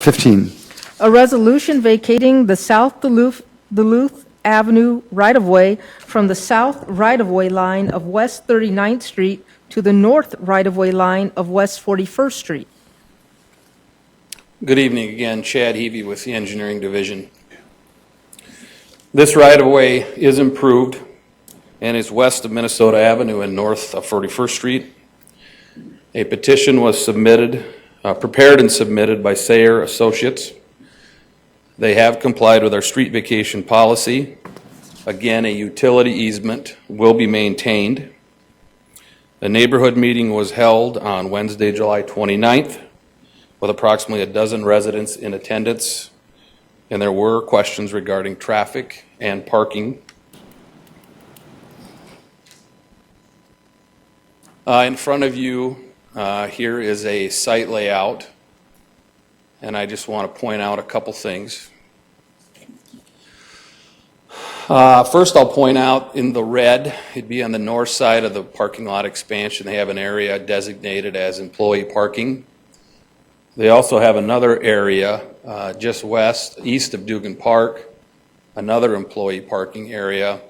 15. A resolution vacating the South Duluth Avenue right-of-way from the south right-of-way line of West 39th Street to the north right-of-way line of West 41st Street. Good evening again, Chad Heavey with the Engineering Division. This right-of-way is improved and is west of Minnesota Avenue and north of 41st Street. A petition was prepared and submitted by Sayer Associates. They have complied with our street vacation policy. Again, a utility easement will be maintained. The neighborhood meeting was held on Wednesday, July 29th, with approximately a dozen residents in attendance, and there were questions regarding traffic and parking. In front of you here is a site layout, and I just want to point out a couple things. First, I'll point out in the red, it'd be on the north side of the parking lot expansion. They have an area designated as employee parking. They also have another area just east of Dugan Park, another employee parking area.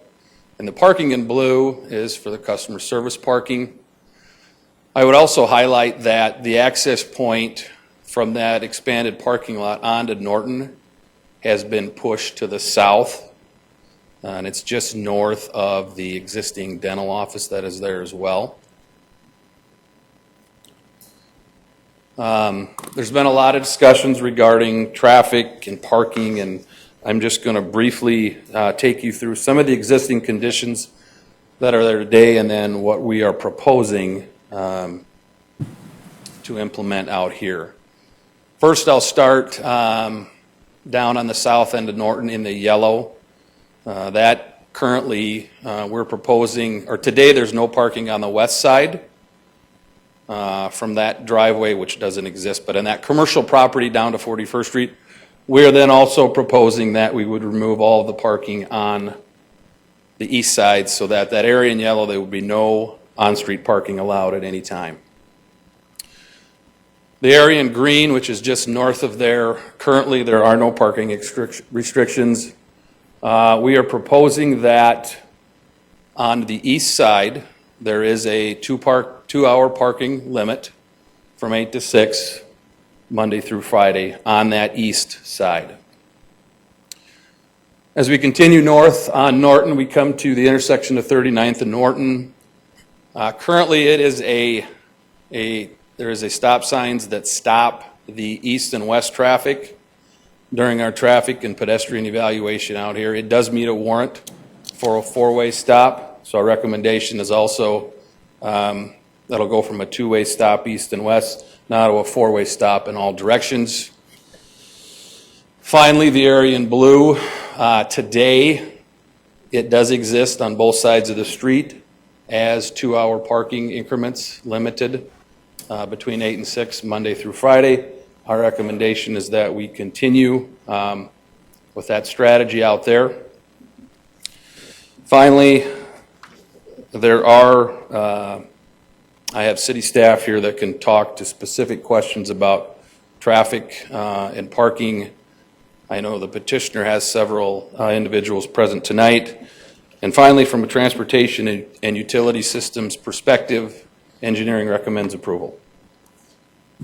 And the parking in blue is for the customer service parking. I would also highlight that the access point from that expanded parking lot onto Norton has been pushed to the south. And it's just north of the existing dental office that is there as well. There's been a lot of discussions regarding traffic and parking, and I'm just going to briefly take you through some of the existing conditions that are there today and then what we are proposing to implement out here. First, I'll start down on the south end of Norton in the yellow. That currently we're proposing, or today there's no parking on the west side from that driveway, which doesn't exist, but in that commercial property down to 41st Street, we're then also proposing that we would remove all of the parking on the east side so that that area in yellow, there would be no on-street parking allowed at any time. The area in green, which is just north of there, currently there are no parking restrictions. We are proposing that on the east side, there is a 2-hour parking limit from 8 to 6, Monday through Friday, on that east side. As we continue north on Norton, we come to the intersection of 39th and Norton. Currently, it is there is a stop signs that stop the east and west traffic during our traffic and pedestrian evaluation out here. It does meet a warrant for a 4-way stop, so our recommendation is also that'll go from a 2-way stop east and west now to a 4-way stop in all directions. Finally, the area in blue, today it does exist on both sides of the street as 2-hour parking increments limited between 8 and 6 Monday through Friday. Our recommendation is that we continue with that strategy out there. Finally, there are, I have city staff here that can talk to specific questions about traffic and parking. I know the petitioner has several individuals present tonight. And finally, from a transportation and utility systems perspective, engineering recommends approval.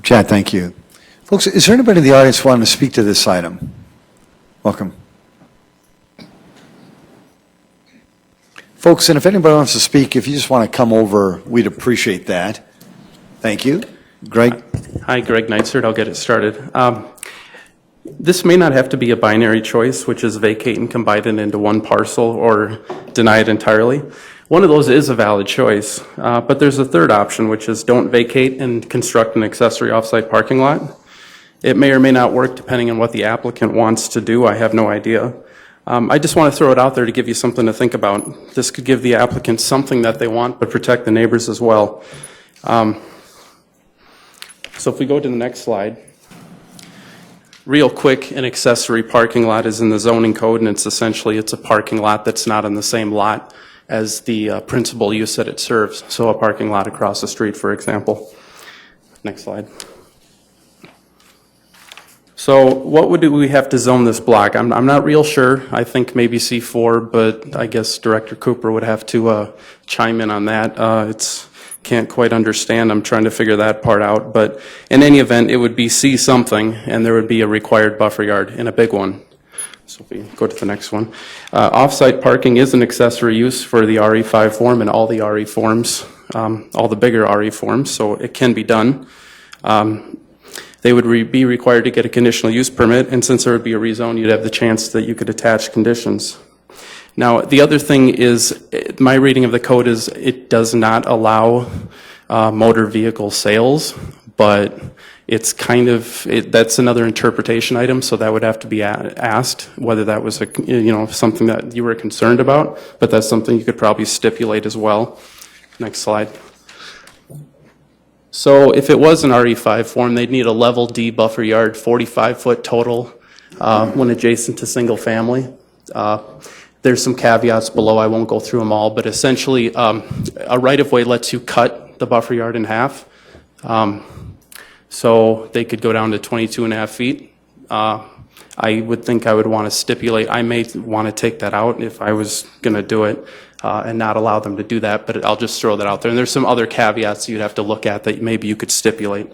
Chad, thank you. Folks, is there anybody in the audience wanting to speak to this item? Welcome. Folks, and if anybody wants to speak, if you just want to come over, we'd appreciate that. Thank you. Greg? Hi, Greg Neitzert. I'll get it started. This may not have to be a binary choice, which is vacate and combine it into one parcel or deny it entirely. One of those is a valid choice, but there's a third option, which is don't vacate and construct an accessory off-site parking lot. It may or may not work depending on what the applicant wants to do. I have no idea. I just want to throw it out there to give you something to think about. This could give the applicant something that they want, but protect the neighbors as well. So if we go to the next slide. Real quick, an accessory parking lot is in the zoning code, and it's a parking lot that's not on the same lot as the principal use that it serves. So a parking lot across the street, for example. Next slide. So what would we have to zone this block? I'm not real sure. I think maybe C4, but I guess Director Cooper would have to chime in on that. Can't quite understand. I'm trying to figure that part out. But in any event, it would be C something, and there would be a required buffer yard and a big one. So if we go to the next one. Off-site parking is an accessory use for the RE5 form and all the RE forms, all the bigger RE forms, so it can be done. They would be required to get a conditional use permit, and since there would be a rezone, you'd have the chance that you could attach conditions. Now, the other thing is, my reading of the code is it does not allow motor vehicle sales, but it's kind of, that's another interpretation item, so that would have to be asked, whether that was something that you were concerned about, but that's something you could probably stipulate as well. Next slide. So if it was an RE5 form, they'd need a level D buffer yard, 45-foot total when adjacent to single family. There's some caveats below. I won't go through them all, but essentially a right-of-way lets you cut the buffer yard in half. So they could go down to 22.5 feet. I would think I would want to stipulate, I may want to take that out if I was going to do it and not allow them to do that, but I'll just throw that out there. And there's some other caveats you'd have to look at that maybe you could stipulate.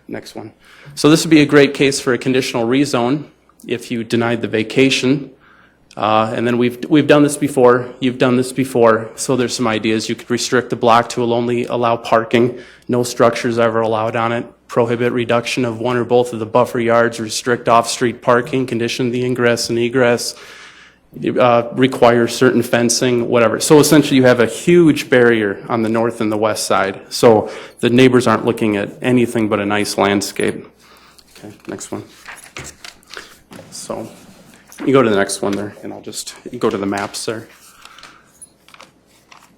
Next one. So this would be a great case for a conditional rezone if you denied the vacation. And then we've done this before, you've done this before, so there's some ideas. You could restrict the block to only allow parking, no structures ever allowed on it, prohibit reduction of one or both of the buffer yards, restrict off-street parking, condition the ingress and egress, require certain fencing, whatever. So essentially you have a huge barrier on the north and the west side, so the neighbors aren't looking at anything but a nice landscape. Okay, next one. So you go to the next one there, and I'll just go to the maps there.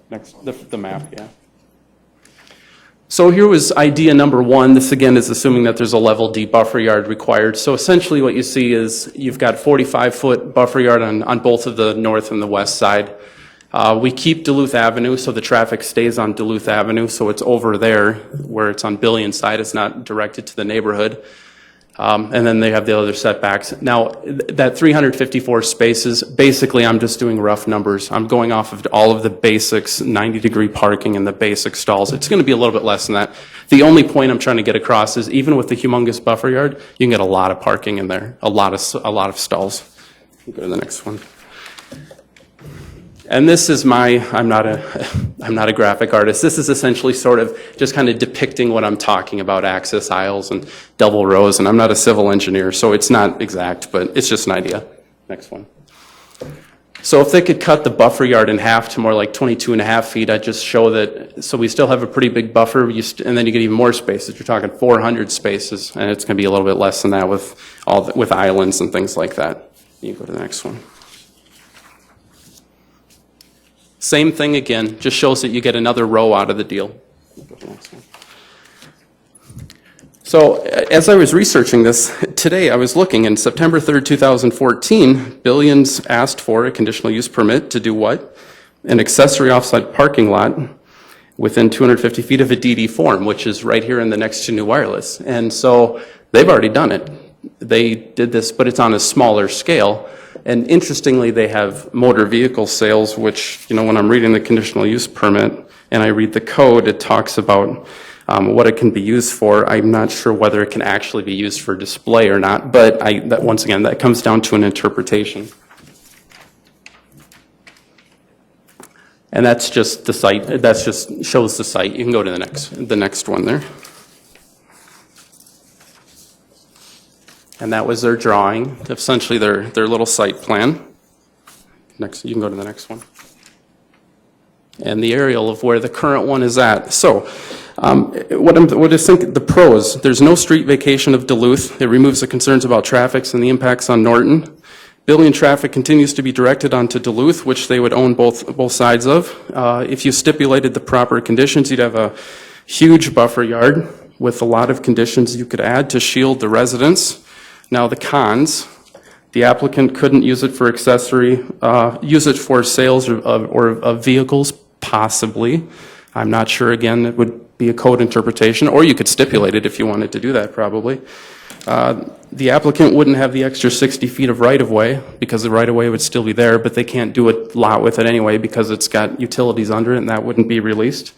Next, the map, yeah. So here was idea number one. This again is assuming that there's a level D buffer yard required. So essentially what you see is you've got 45-foot buffer yard on both of the north and the west side. We keep Duluth Avenue, so the traffic stays on Duluth Avenue, so it's over there where it's on Billion side. It's not directed to the neighborhood. And then they have the other setbacks. Now, that 354 spaces, basically I'm just doing rough numbers. I'm going off of all of the basics, 90-degree parking and the basic stalls. It's going to be a little bit less than that. The only point I'm trying to get across is even with the humongous buffer yard, you can get a lot of parking in there, a lot of stalls. Go to the next one. And this is I'm not a graphic artist. This is essentially sort of just kind of depicting what I'm talking about, access aisles and double rows, and I'm not a civil engineer, so it's not exact, but it's just an idea. Next one. So if they could cut the buffer yard in half to more like 22.5 feet, I'd just show that, so we still have a pretty big buffer, and then you get even more spaces. You're talking 400 spaces, and it's going to be a little bit less than that with islands and things like that. You go to the next one. Same thing again, just shows that you get another row out of the deal. So as I was researching this, today I was looking, in September 3rd, 2014, Billions asked for a conditional use permit to do what? An accessory offsite parking lot within 250 feet of a DD form, which is right here in the next to New Wireless. And so they've already done it. They did this, but it's on a smaller scale. And interestingly, they have motor vehicle sales, which, when I'm reading the conditional use permit and I read the code, it talks about what it can be used for. I'm not sure whether it can actually be used for display or not, but once again, that comes down to an interpretation. And that's just the site. That's just shows the site. You can go to the next one there. And that was their drawing, essentially their little site plan. Next, you can go to the next one. And the aerial of where the current one is at. So, what is the pros? There's no street vacation of Duluth. It removes the concerns about traffic and the impacts on Norton. Billion traffic continues to be directed onto Duluth, which they would own both sides of. If you stipulated the proper conditions, you'd have a huge buffer yard with a lot of conditions you could add to shield the residents. Now the cons, the applicant couldn't use it for use it for sales of vehicles, possibly. I'm not sure, again, it would be a code interpretation, or you could stipulate it if you wanted to do that, probably. The applicant wouldn't have the extra 60 feet of right-of-way because the right-of-way would still be there, but they can't do a lot with it anyway because it's got utilities under it and that wouldn't be released.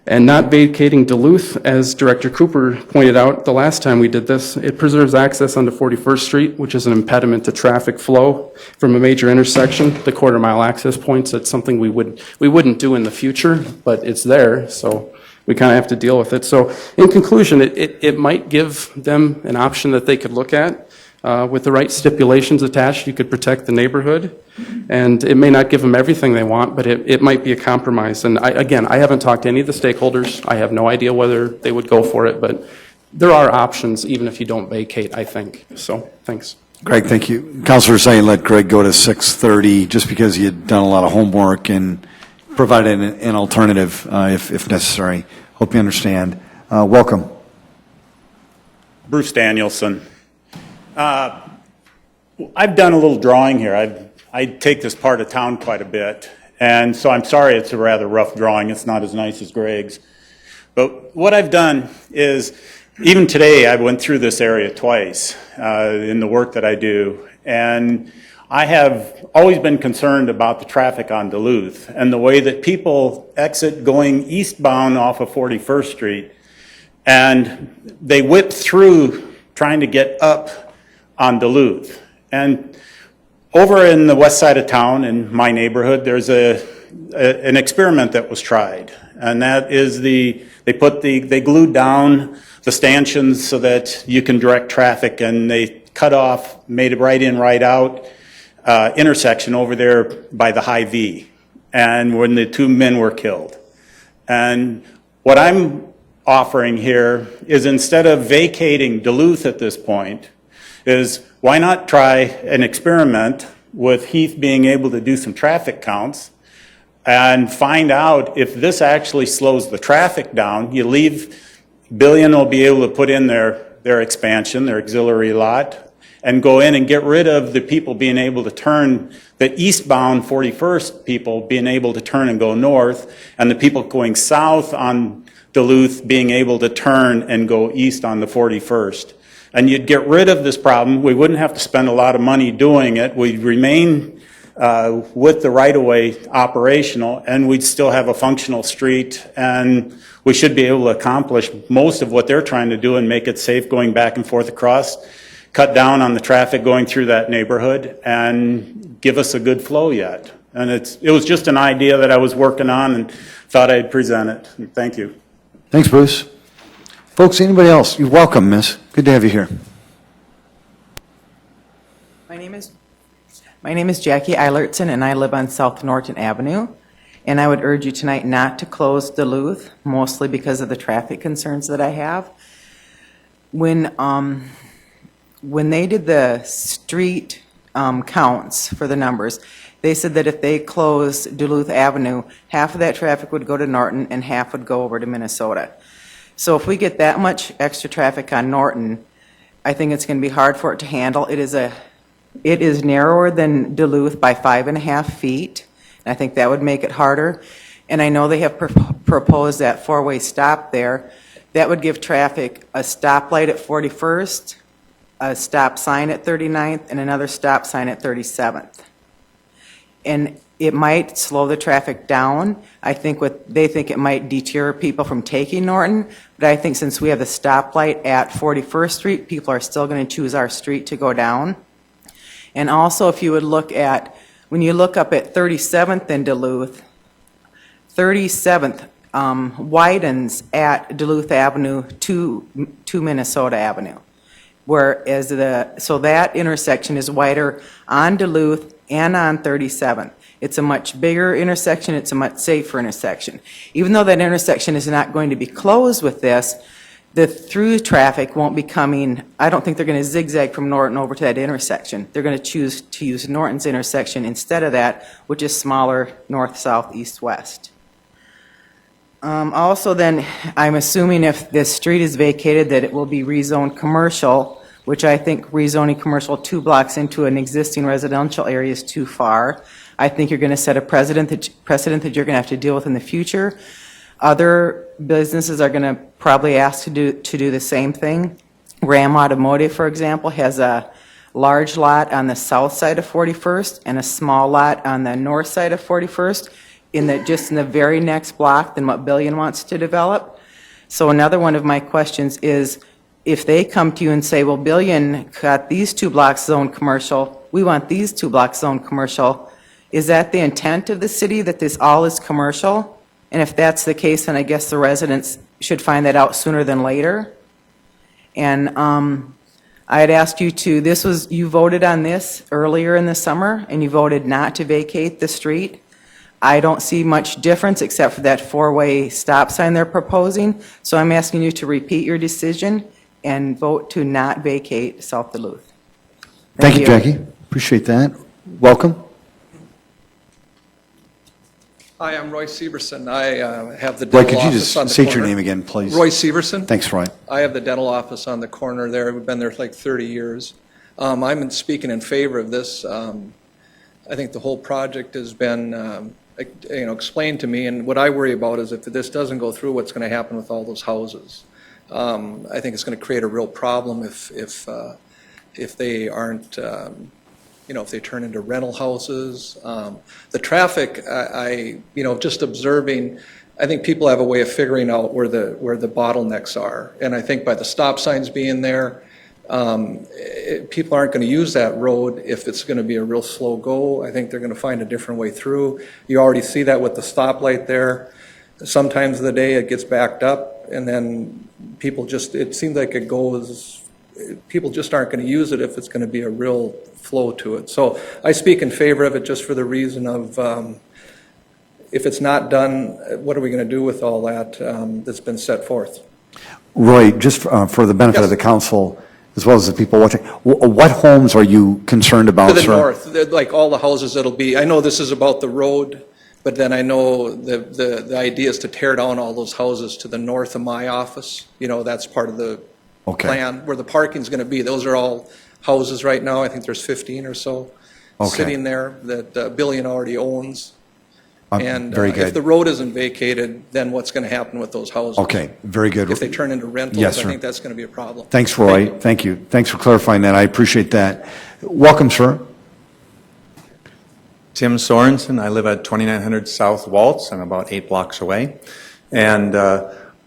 And not vacating Duluth, as Director Cooper pointed out the last time we did this, it preserves access onto 41st Street, which is an impediment to traffic flow from a major intersection, the quarter-mile access points. That's something we wouldn't do in the future, but it's there, so we kind of have to deal with it. So in conclusion, it might give them an option that they could look at. With the right stipulations attached, you could protect the neighborhood. And it may not give them everything they want, but it might be a compromise. And again, I haven't talked to any of the stakeholders. I have no idea whether they would go for it, but there are options even if you don't vacate, I think. So, thanks. Greg, thank you. Councilor saying let Greg go to 6:30 just because he had done a lot of homework and provided an alternative if necessary. Hope you understand. Welcome. Bruce Danielson. I've done a little drawing here. I take this part of town quite a bit, and so I'm sorry it's a rather rough drawing. It's not as nice as Greg's. But what I've done is, even today I went through this area twice in the work that I do, and I have always been concerned about the traffic on Duluth and the way that people exit going eastbound off of 41st Street, and they whip through trying to get up on Duluth. And over in the west side of town, in my neighborhood, there's an experiment that was tried, and that is they glued down the stanchions so that you can direct traffic, and they cut off, made a right in, right out intersection over there by the High V, and when the two men were killed. And what I'm offering here is, instead of vacating Duluth at this point, is why not try an experiment with Heath being able to do some traffic counts and find out if this actually slows the traffic down. You leave, Billion will be able to put in their expansion, their auxiliary lot, and go in and get rid of the people being able to turn, the eastbound 41st people being able to turn and go north, and the people going south on Duluth being able to turn and go east on the 41st. And you'd get rid of this problem. We wouldn't have to spend a lot of money doing it. We'd remain with the right-of-way operational, and we'd still have a functional street, and we should be able to accomplish most of what they're trying to do and make it safe going back and forth across, cut down on the traffic going through that neighborhood, and give us a good flow yet. And it was just an idea that I was working on and thought I'd present it. Thank you. Thanks, Bruce. Folks, anybody else? You're welcome, miss. Good to have you here. My name is Jackie Eilertson, and I live on South Norton Avenue. And I would urge you tonight not to close Duluth, mostly because of the traffic concerns that I have. When they did the street counts for the numbers, they said that if they closed Duluth Avenue, half of that traffic would go to Norton and half would go over to Minnesota. So if we get that much extra traffic on Norton, I think it's going to be hard for it to handle. It is narrower than Duluth by 5.5 feet. And I think that would make it harder. And I know they have proposed that four-way stop there. That would give traffic a stoplight at 41st, a stop sign at 39th, and another stop sign at 37th. And it might slow the traffic down. I think they think it might deter people from taking Norton, but I think since we have the stoplight at 41st Street, people are still going to choose our street to go down. And also, if you would look at, when you look up at 37th in Duluth, 37th widens at Duluth Avenue to Minnesota Avenue. Whereas so that intersection is wider on Duluth and on 37th. It's a much bigger intersection, it's a much safer intersection. Even though that intersection is not going to be closed with this, the through traffic won't be coming, I don't think they're going to zigzag from Norton over to that intersection. They're going to choose to use Norton's intersection instead of that, which is smaller, north, south, east, west. Also then, I'm assuming if this street is vacated that it will be rezoned commercial, which I think rezoning commercial 2 blocks into an existing residential area is too far. I think you're going to set a precedent that you're going to have to deal with in the future. Other businesses are going to probably ask to do the same thing. Ram Automotive, for example, has a large lot on the south side of 41st and a small lot on the north side of 41st, just in the very next block than what Billion wants to develop. So another one of my questions is, if they come to you and say, well, Billion got these 2 blocks zoned commercial, we want these 2 blocks zoned commercial, is that the intent of the city, that this all is commercial? And if that's the case, then I guess the residents should find that out sooner than later. And I had asked you to, you voted on this earlier in the summer, and you voted not to vacate the street. I don't see much difference except for that 4-way stop sign they're proposing. So I'm asking you to repeat your decision and vote to not vacate South Duluth. Thank you, Jackie. Appreciate that. Welcome. Hi, I'm Roy Severson. I have the Roy, dental could you office on just the state your corner. name again, please? Roy Severson. Thanks, Roy. I have the dental office on the corner there. We've been there for like 30 years. I'm speaking in favor of this. I think the whole project has been, explained to me, and what I worry about is if this doesn't go through, what's going to happen with all those houses. I think it's going to create a real problem if they aren't. If they turn into rental houses. The traffic, just observing, I think people have a way of figuring out where the bottlenecks are. And I think by the stop signs being there, people aren't going to use that road if it's going to be a real slow go. I think they're going to find a different way through. You already see that with the stoplight there. Sometimes of the day it gets backed up, and then it seems like it goes, people just aren't going to use it if it's going to be a real flow to it. So I speak in favor of it just for the reason of if it's not done, what are we going to do with all that that's been set forth? Roy, just for the benefit of the council, as well as the people watching, what homes are you concerned about, To the sir? north, like all the houses that'll be, I know this is about the road, but then I know the idea is to tear down all those houses to the north of my office. That's part of the plan, where the parking's going to be. Those are all houses right now. I think there's 15 or so sitting there that Billion already owns. And very good. if the road isn't vacated, then what's going to happen with those houses? Okay, very good. If they turn into rentals, Yes, I sir. think that's going to be a problem. Thanks, Roy. Thank you. Thanks for clarifying that. I appreciate that. Welcome, sir. Tim Sorensen. I live at 2900 South Waltz. I'm about 8 blocks away. And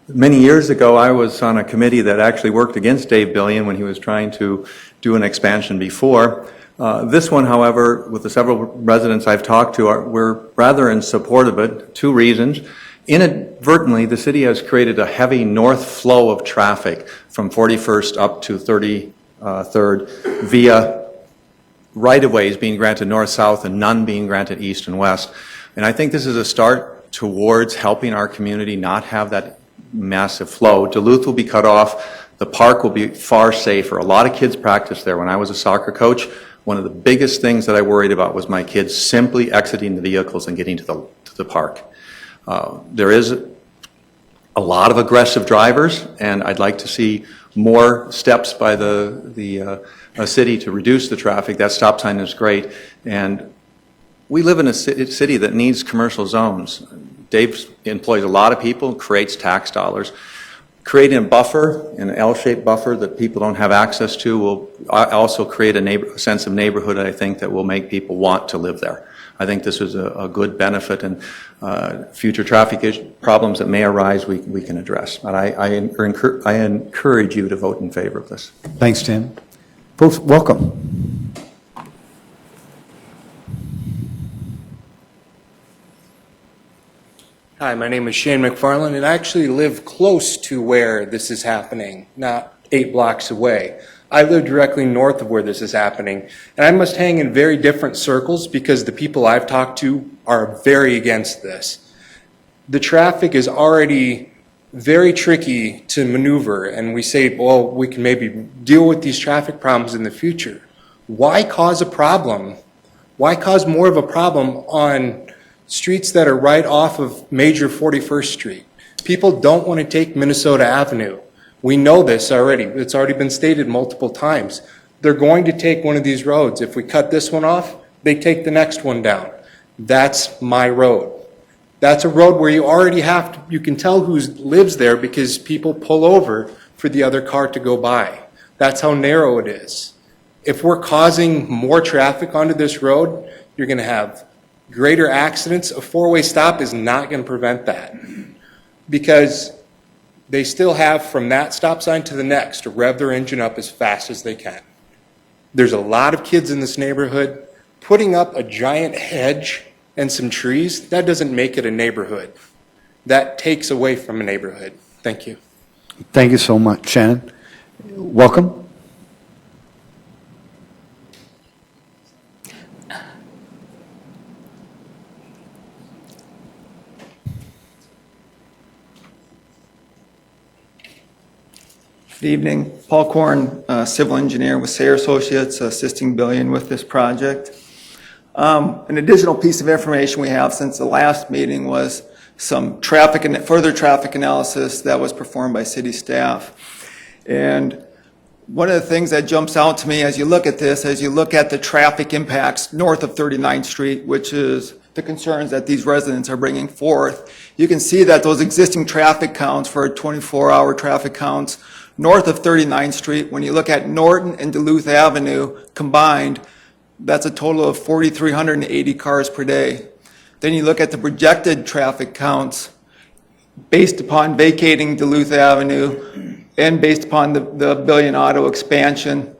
many years ago, I was on a committee that actually worked against Dave Billion when he was trying to do an expansion before. This one, however, with the several residents I've talked to, we're rather in support of it. 2 reasons. Inadvertently, the city has created a heavy north flow of traffic from 41st up to 33rd via right-of-ways being granted north-south and none being granted east and west. And I think this is a start towards helping our community not have that massive flow. Duluth will be cut off. The park will be far safer. A lot of kids practice there. When I was a soccer coach, one of the biggest things that I worried about was my kids simply exiting the vehicles and getting to the park. There is a lot of aggressive drivers, and I'd like to see more steps by the city to reduce the traffic. That stop sign is great, and we live in a city that needs commercial zones. Dave employs a lot of people, creates tax dollars. Creating a buffer, an L-shaped buffer that people don't have access to, will also create a sense of neighborhood, I think, that will make people want to live there. I think this is a good benefit, and future traffic problems that may arise, we can address. But I encourage you to vote in favor of this. Thanks, Tim. Folks, welcome. Hi, my name is Shane McFarland, and I actually live close to where this is happening, not 8 blocks away. I live directly north of where this is happening, and I must hang in very different circles because the people I've talked to are very against this. The traffic is already very tricky to maneuver, and we say, well, we can maybe deal with these traffic problems in the future. Why cause a problem? Why cause more of a problem on streets that are right off of major 41st Street? People don't want to take Minnesota Avenue. We know this already. It's already been stated multiple times. They're going to take one of these roads. If we cut this one off, they take the next one down. That's my road. That's a road where you already you can tell who lives there because people pull over for the other car to go by. That's how narrow it is. If we're causing more traffic onto this road, you're going to have greater accidents. A four-way stop is not going to prevent that, because they still have from that stop sign to the next to rev their engine up as fast as they can. There's a lot of kids in this neighborhood. Putting up a giant hedge and some trees, that doesn't make it a neighborhood. That takes away from a neighborhood. Thank you. Thank you so much, Shannon. Welcome. Good evening. Paul Korn, civil engineer with Sayer Associates, assisting Billion with this project. An additional piece of information we have since the last meeting was some traffic and further traffic analysis that was performed by city staff. And one of the things that jumps out to me as you look at this, as you look at the traffic impacts north of 39th Street, which is the concerns that these residents are bringing forth, you can see that those existing traffic counts for 24-hour traffic counts north of 39th Street, when you look at Norton and Duluth Avenue combined, that's a total of 4,380 cars per day. Then you look at the projected traffic counts based upon vacating Duluth Avenue and based upon the Billion Auto expansion,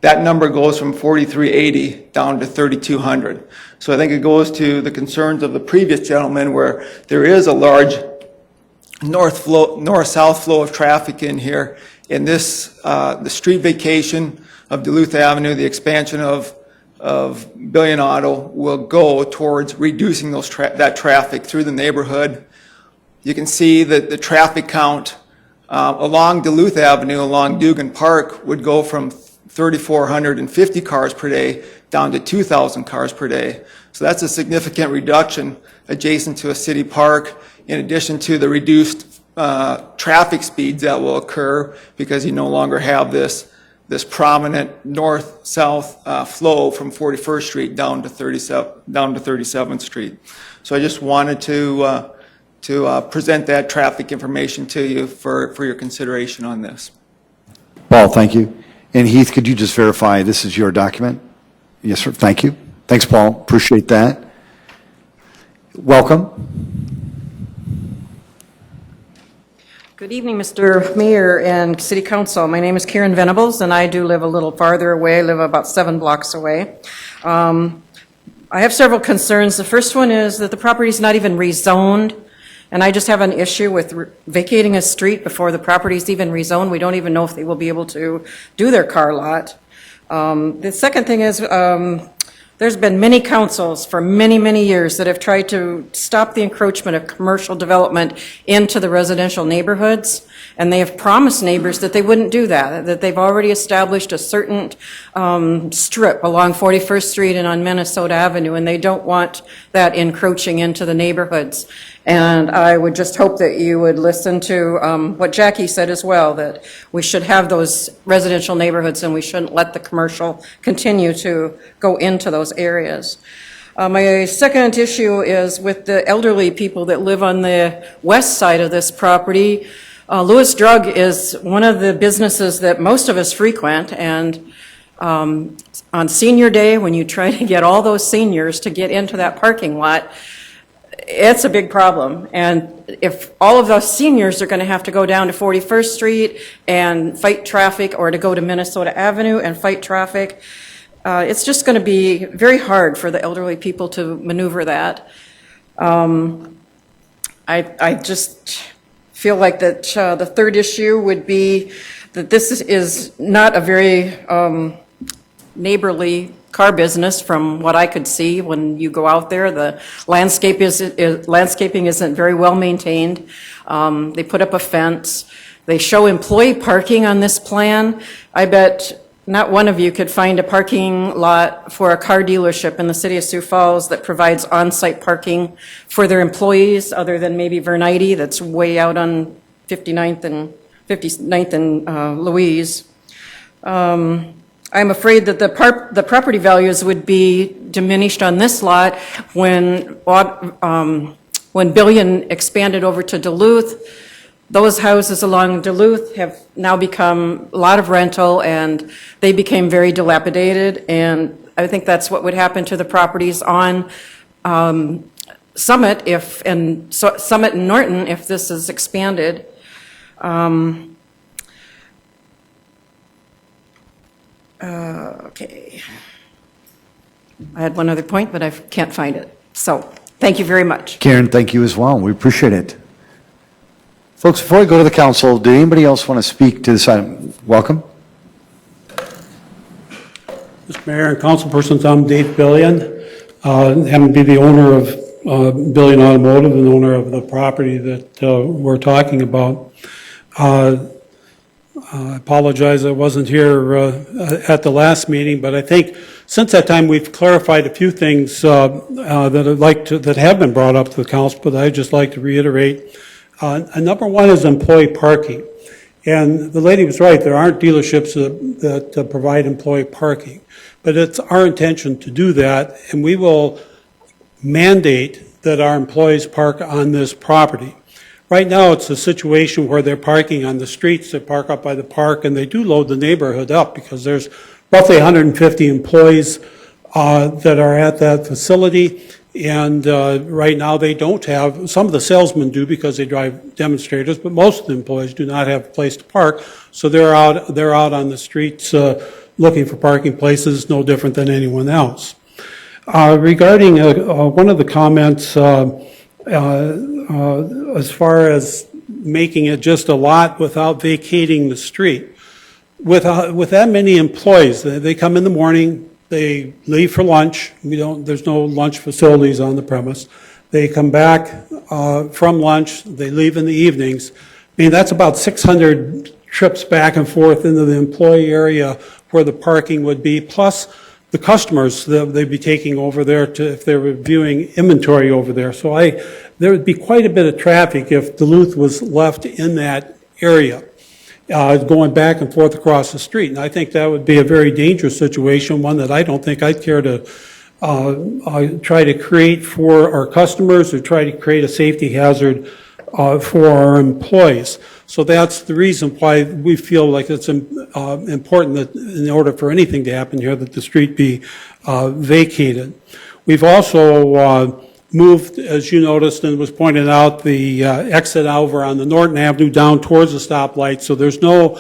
that number goes from 4,380 down to 3,200. So I think it goes to the concerns of the previous gentleman where there is a large north-south flow of traffic in here. In this, the street vacation of Duluth Avenue, the expansion of Billion Auto will go towards reducing that traffic through the neighborhood. You can see that the traffic count along Duluth Avenue, along Dugan Park, would go from 3,450 cars per day down to 2,000 cars per day. So that's a significant reduction adjacent to a city park, in addition to the reduced traffic speeds that will occur because you no longer have this prominent north-south flow from 41st Street down to 37th Street. So I just wanted to present that traffic information to you for your consideration on this. Paul, thank you. And Heath, could you just verify this is your document? Yes, sir. Thank you. Thanks, Paul. Appreciate that. Welcome. Good evening, Mr. Mayor and City Council. My name is Karen Venables, and I do live a little farther away. I live about 7 blocks away. I have several concerns. The first one is that the property is not even rezoned, and I just have an issue with vacating a street before the property is even rezoned. We don't even know if they will be able to do their car lot. The second thing is there's been many councils for many, many years that have tried to stop the encroachment of commercial development into the residential neighborhoods, and they have promised neighbors that they wouldn't do that they've already established a certain strip along 41st Street and on Minnesota Avenue, and they don't want that encroaching into the neighborhoods. And I would just hope that you would listen to what Jackie said as well, that we should have those residential neighborhoods and we shouldn't let the commercial continue to go into those areas. My second issue is with the elderly people that live on the west side of this property. Lewis Drug is one of the businesses that most of us frequent, and on senior day, when you try to get all those seniors to get into that parking lot, it's a big problem. And if all of those seniors are going to have to go down to 41st Street and fight traffic, or to go to Minnesota Avenue and fight traffic, it's just going to be very hard for the elderly people to maneuver that. I just feel like that the third issue would be that this is not a very neighborly car business from what I could see when you go out there. The landscaping isn't very well maintained. They put up a fence. They show employee parking on this plan. I bet not one of you could find a parking lot for a car dealership in the city of Sioux Falls that provides on-site parking for their employees, other than maybe Vernite, that's way out on 59th and Louise. I'm afraid that the property values would be diminished on this lot when Billion expanded over to Duluth. those houses along Duluth have now become a lot of rental, and they became very dilapidated, and I think that's what would happen to the properties on Summit Summit and Norton if this is expanded. Okay. I had one other point, but I can't find it. So, thank you very much. Karen, thank you as well. We appreciate it. Folks, before I go to the council, do anybody else want to speak to this item? Welcome. Mr. Mayor and councilpersons, I'm Dave Billion. Happen to be the owner of Billion Automotive and owner of the property that we're talking about. I apologize I wasn't here at the last meeting, but I think since that time we've clarified a few things that have been brought up to the council, but I'd just like to reiterate. Number one is employee parking. And the lady was right, there aren't dealerships that provide employee parking. But it's our intention to do that, and we will mandate that our employees park on this property. Right now, it's a situation where they're parking on the streets, they park up by the park, and they do load the neighborhood up because there's roughly 150 employees that are at that facility. And right now, they don't have, some of the salesmen do because they drive demonstrators, but most of the employees do not have a place to park. So they're out on the streets looking for parking places, no different than anyone else. Regarding one of the comments, as far as making it just a lot without vacating the street. With that many employees, they come in the morning, they leave for lunch. There's no lunch facilities on the premise. They come back from lunch, they leave in the evenings. I mean, that's about 600 trips back and forth into the employee area where the parking would be, plus the customers that they'd be taking over there if they're reviewing inventory over there. So there would be quite a bit of traffic if Duluth was left in that area, going back and forth across the street. And I think that would be a very dangerous situation, one that I don't think I'd care to try to create for our customers or try to create a safety hazard for our employees. So that's the reason why we feel like it's important that in order for anything to happen here, that the street be vacated. We've also moved, as you noticed and was pointed out, the exit over on the Norton Avenue down towards the stoplight. So there's no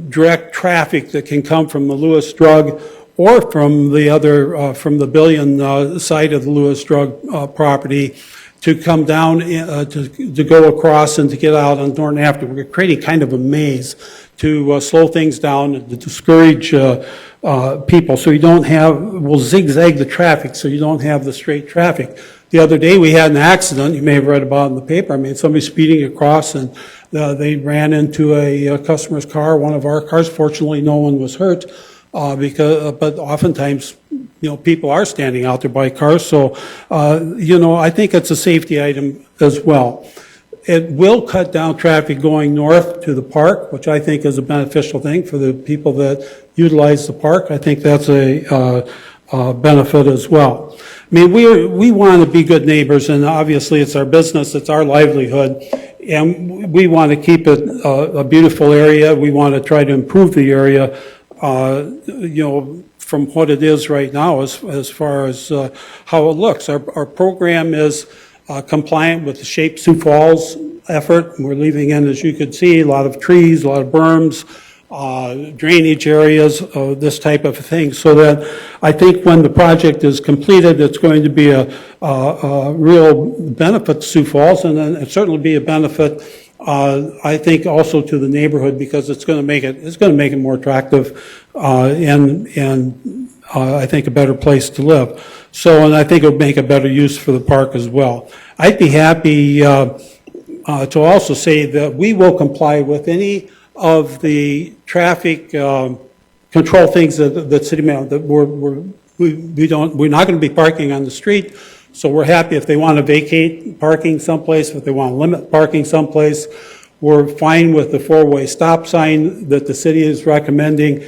direct traffic that can come from the Lewis Drug or from the other, from the Billion side of the Lewis Drug property to come down, to go across and to get out on Norton Avenue. We're creating kind of a maze to slow things down and to discourage people. So you don't have, we'll zigzag the traffic so you don't have the straight traffic. The other day we had an accident, you may have read about it in the paper. I mean, somebody speeding across and they ran into a customer's car, one of our cars. Fortunately, no one was hurt. But oftentimes, people are standing out there by cars. So, I think it's a safety item as well. It will cut down traffic going north to the park, which I think is a beneficial thing for the people that utilize the park. I think that's a benefit as well. I mean, we want to be good neighbors, and obviously it's our business, it's our livelihood, and we want to keep it a beautiful area. We want to try to improve the area. From what it is right now as far as how it looks. Our program is compliant with the Shape Sioux Falls effort. We're leaving in, as you could see, a lot of trees, a lot of berms, drainage areas, this type of thing, so that I think when the project is completed, it's going to be a real benefit to Sioux Falls, and then it certainly be a benefit I think also to the neighborhood, because it's going to make it more attractive and I think a better place to live. So, and I think it would make a better use for the park as well. I'd be happy to also say that we will comply with any of the traffic control things that City Manager, that we're not going to be parking on the street. So we're happy if they want to vacate parking someplace, if they want to limit parking someplace. We're fine with the four-way stop sign that the city is recommending.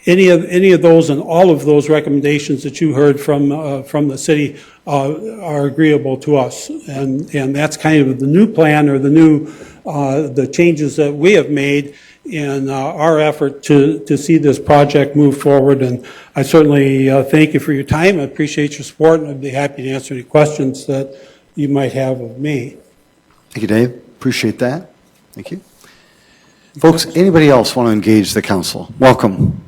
any of those and all of those recommendations that you heard from the city are agreeable to us. And that's kind of the new plan, or the changes that we have made in our effort to see this project move forward. And I certainly thank you for your time. I appreciate your support, and I'd be happy to answer any questions that you might have of me. Thank you, Dave. Appreciate that. Thank you. Folks, anybody else want to engage the council? Welcome.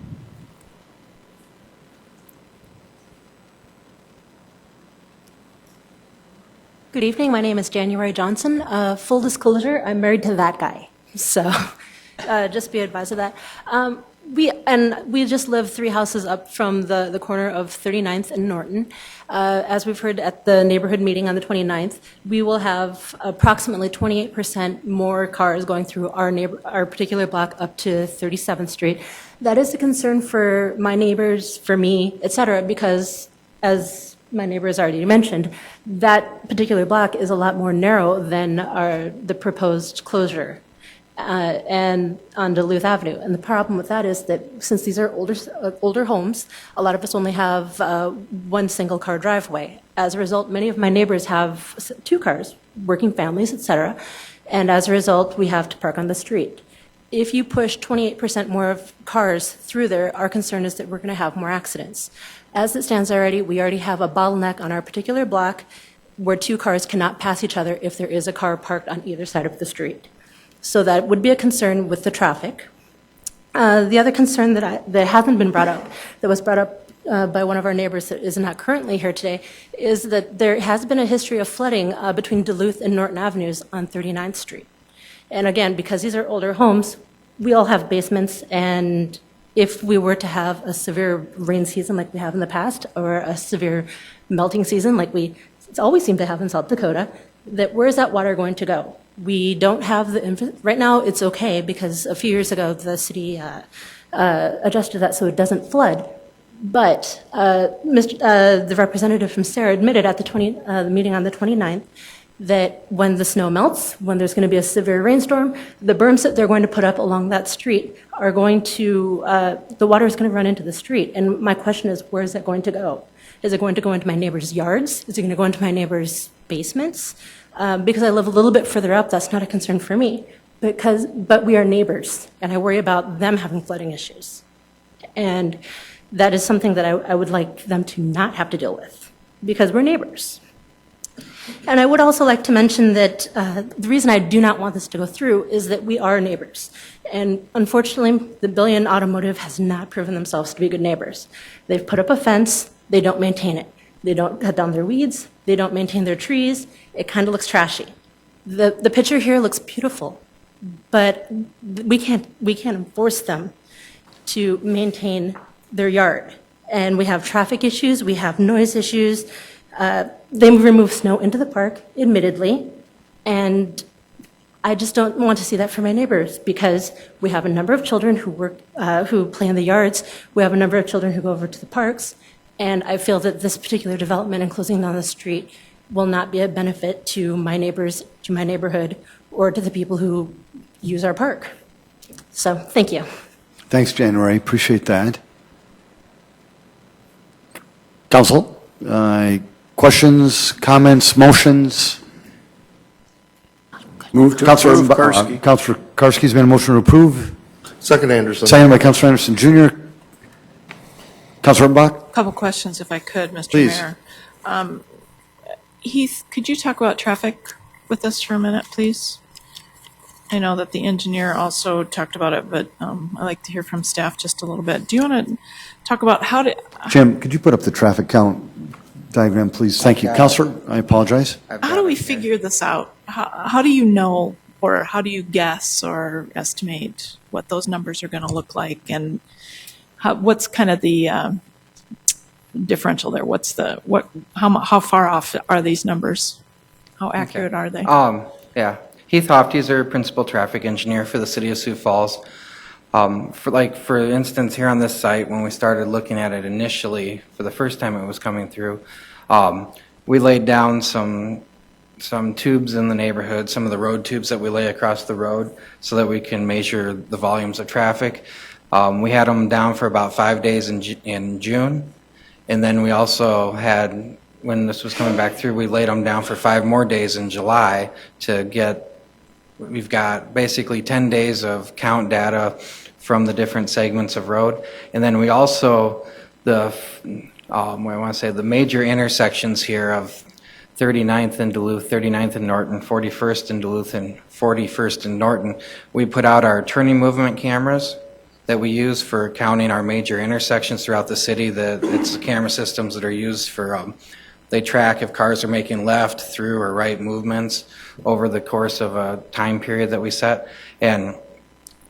Good evening. My name is January Johnson. Full disclosure, I'm married to that guy. So just be advised of that. We just live 3 houses up from the corner of 39th and Norton. As we've heard at the neighborhood meeting on the 29th, we will have approximately 28% more cars going through our particular block up to 37th Street. That is a concern for my neighbors, for me, et cetera, because as my neighbor has already mentioned, that particular block is a lot more narrow than the proposed closure. And on Duluth Avenue. And the problem with that is that since these are older homes, a lot of us only have one single car driveway. As a result, many of my neighbors have 2 cars, working families, et cetera. And as a result, we have to park on the street. If you push 28% more of cars through there, our concern is that we're going to have more accidents. As it stands already, we already have a bottleneck on our particular block where 2 cars cannot pass each other if there is a car parked on either side of the street. So that would be a concern with the traffic. The other concern that hasn't been brought up, that was brought up by one of our neighbors that is not currently here today, is that there has been a history of flooding between Duluth and Norton Avenues on 39th Street. And again, because these are older homes, we all have basements, and if we were to have a severe rain season like we have in the past, or a severe melting season like we always seem to have in South Dakota, that where is that water going to go? We don't have right now it's okay because a few years ago the city adjusted that so it doesn't flood. But the representative from Sarah admitted at the meeting on the 29th that when the snow melts, when there's going to be a severe rainstorm, the berms that they're going to put up along that street are going to, the water is going to run into the street. And my question is, where is it going to go? Is it going to go into my neighbor's yards? Is it going to go into my neighbor's basements? Because I live a little bit further up, that's not a concern for me. But we are neighbors, and I worry about them having flooding issues. And that is something that I would like them to not have to deal with, because we're neighbors. And I would also like to mention that the reason I do not want this to go through is that we are neighbors. And unfortunately, the Billion Automotive has not proven themselves to be good neighbors. They've put up a fence, they don't maintain it. They don't cut down their weeds, they don't maintain their trees, it kind of looks trashy. The picture here looks beautiful, but we can't enforce them to maintain their yard. And we have traffic issues, we have noise issues. They remove snow into the park, admittedly, and I just don't want to see that for my neighbors because we have a number of children who play in the yards. We have a number of children who go over to the parks, and I feel that this particular development and closing down the street will not be a benefit to my neighbors, to my neighborhood, or to the people who use our park. So, thank you. Thanks, January. Appreciate that. Council, questions, comments, motions? Move to approve, Karski. Councilor Karski's made a motion to approve. Second, Anderson. Seconded by Councilor Anderson Jr. Councilor Bach? Couple questions, if I could, Mr. Please. Mayor. Heath, could you talk about traffic with us for a minute, please? I know that the engineer also talked about it, but I'd like to hear from staff just a little bit. Do you want to talk about how to... Jim, could you put up the traffic count diagram, please? Thank you. Councilor, I apologize. How do we figure this out? How do you know, or how do you guess or estimate what those numbers are going to look like? And what's kind of the differential there? How far off are these numbers? How accurate are they? Yeah. Heath Hofte is our principal traffic engineer for the city of Sioux Falls. For instance, here on this site, when we started looking at it initially, for the first time it was coming through, we laid down some tubes in the neighborhood, some of the road tubes that we lay across the road, so that we can measure the volumes of traffic. We had them down for about 5 days in June, and then we also had, when this was coming back through, we laid them down for 5 more days in July to get, we've got basically 10 days of count data from the different segments of road. And then we also, I want to say the major intersections here of 39th in Duluth, 39th in Norton, 41st in Duluth, and 41st in Norton, we put out our turning movement cameras that we use for counting our major intersections throughout the city. It's the camera systems that are used for, they track if cars are making left, through, or right movements over the course of a time period that we set. And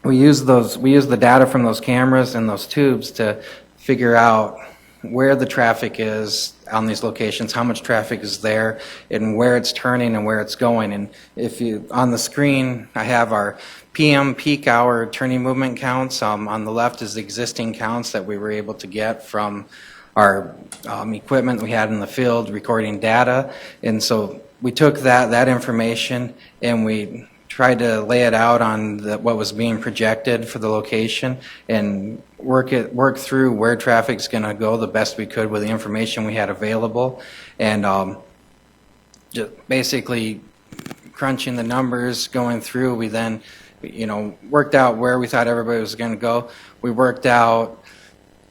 we use the data from those cameras and those tubes to figure out where the traffic is on these locations, how much traffic is there, and where it's turning and where it's going. And if you, on the screen, I have our PM peak hour turning movement counts. On the left is the existing counts that we were able to get from our equipment we had in the field recording data. And so we took that information and we tried to lay it out on what was being projected for the location and work through where traffic's going to go the best we could with the information we had available, and just basically crunching the numbers, going through. We then, worked out where we thought everybody was going to go. We worked out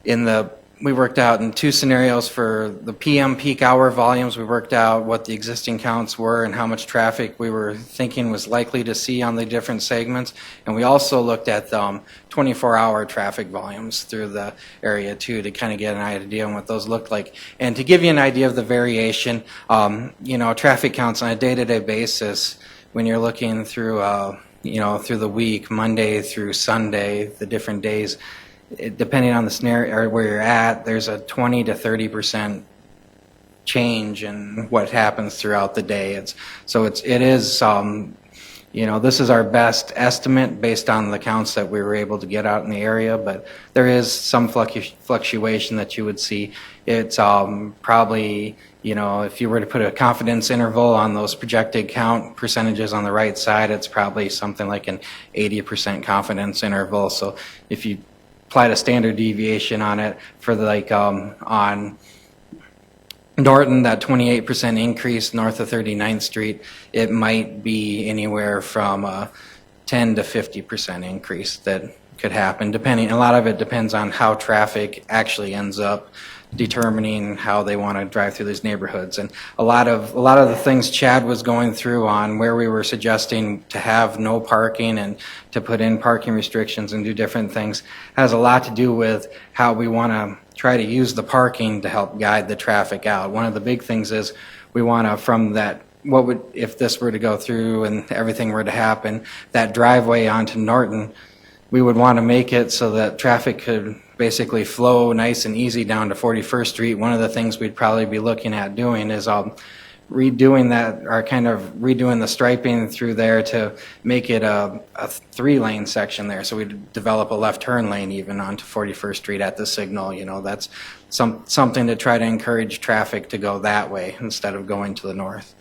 in 2 scenarios for the PM peak hour volumes. We worked out what the existing counts were and how much traffic we were thinking was likely to see on the different segments. And we also looked at 24-hour traffic volumes through the area too, to kind of get an idea on what those looked like. And to give you an idea of the variation, traffic counts on a day-to-day basis, when you're looking through, through the week, Monday through Sunday, the different days, depending on the scenario or where you're at, there's a 20 to 30% change in what happens throughout the day. It is this is our best estimate based on the counts that we were able to get out in the area, but there is some fluctuation that you would see. It's probably, if you were to put a confidence interval on those projected count percentages on the right side, it's probably something like an 80% confidence interval. So if you applied a standard deviation on it for on Norton, that 28% increase north of 39th Street, it might be anywhere from a 10 to 50% increase that could happen, depending. A lot of it depends on how traffic actually ends up determining how they want to drive through these neighborhoods. And a lot of the things Chad was going through on where we were suggesting to have no parking and to put in parking restrictions and do different things has a lot to do with how we want to try to use the parking to help guide the traffic out. One of the big things is we want to, from that, if this were to go through and everything were to happen, that driveway onto Norton, we would want to make it so that traffic could basically flow nice and easy down to 41st Street. One of the things we'd probably be looking at doing is redoing the striping through there to make it a 3-lane section there. So we'd develop a left turn lane even onto 41st Street at the signal. That's something to try to encourage traffic to go that way instead of going to the north.